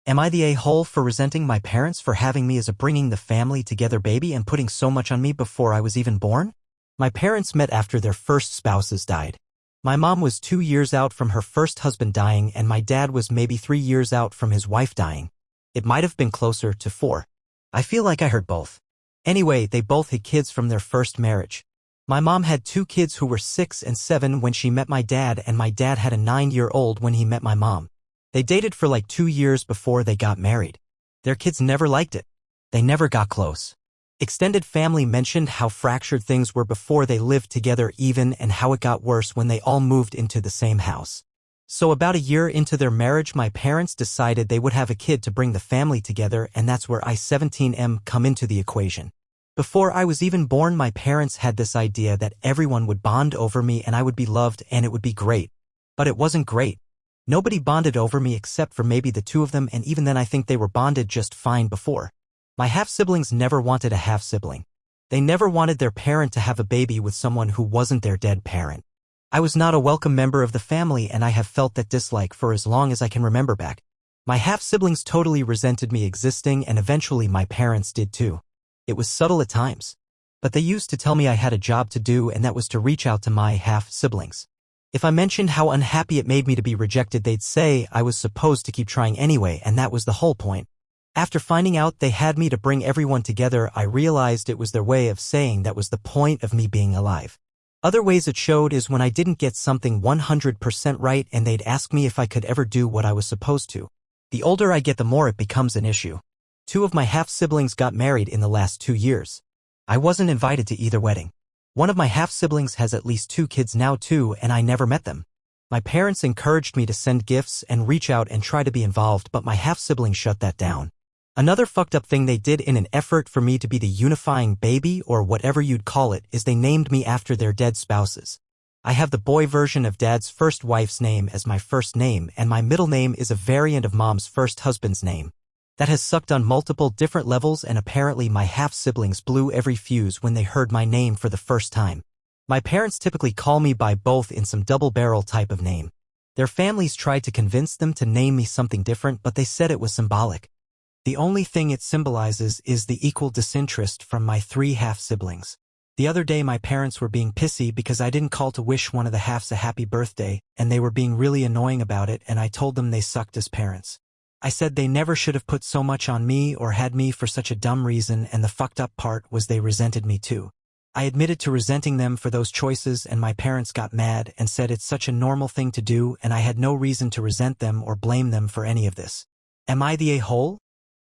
Am I the a-hole for resenting my parents for having me as a bringing the family together baby and putting so much on me before I was even born? My parents met after their first spouses died. My mom was 2 years out from her first husband dying and my dad was maybe 3 years out from his wife dying. It might have been closer to 4. I feel like I heard both. Anyway, they both had kids from their first marriage. My mom had 2 kids who were 6 and 7 when she met my dad, and my dad had a 9-year-old when he met my mom. They dated for like 2 years before they got married. Their kids never liked it. They never got close. Extended family mentioned how fractured things were before they lived together even, and how it got worse when they all moved into the same house. So about a year into their marriage, my parents decided they would have a kid to bring the family together, and that's where I-17M come into the equation. Before I was even born, my parents had this idea that everyone would bond over me and I would be loved and it would be great. But it wasn't great. Nobody bonded over me except for maybe the 2 of them, and even then I think they were bonded just fine before. My half-siblings never wanted a half-sibling. They never wanted their parent to have a baby with someone who wasn't their dead parent. I was not a welcome member of the family, and I have felt that dislike for as long as I can remember back. My half-siblings totally resented me existing, and eventually my parents did too. It was subtle at times. But they used to tell me I had a job to do, and that was to reach out to my half-siblings. If I mentioned how unhappy it made me to be rejected, they'd say I was supposed to keep trying anyway, and that was the whole point. After finding out they had me to bring everyone together, I realized it was their way of saying that was the point of me being alive. Other ways it showed is when I didn't get something 100% right and they'd ask me if I could ever do what I was supposed to. The older I get, the more it becomes an issue. 2 of my half-siblings got married in the last 2 years. I wasn't invited to either wedding. One of my half-siblings has at least 2 kids now too, and I never met them. My parents encouraged me to send gifts and reach out and try to be involved, but my half-sibling shut that down. Another fucked up thing they did in an effort for me to be the unifying baby, or whatever you'd call it, is they named me after their dead spouses. I have the boy version of dad's first wife's name as my first name, and my middle name is a variant of mom's first husband's name. That has sucked on multiple different levels, and apparently my half-siblings blew every fuse when they heard my name for the first time. My parents typically call me by both in some double-barrel type of name. Their families tried to convince them to name me something different, but they said it was symbolic. The only thing it symbolizes is the equal disinterest from my 3 half-siblings. The other day my parents were being pissy because I didn't call to wish one of the halves a happy birthday, and they were being really annoying about it, and I told them they sucked as parents. I said they never should have put so much on me or had me for such a dumb reason, and the fucked up part was they resented me too. I admitted to resenting them for those choices, and my parents got mad and said it's such a normal thing to do, and I had no reason to resent them or blame them for any of this. Am I the a-hole?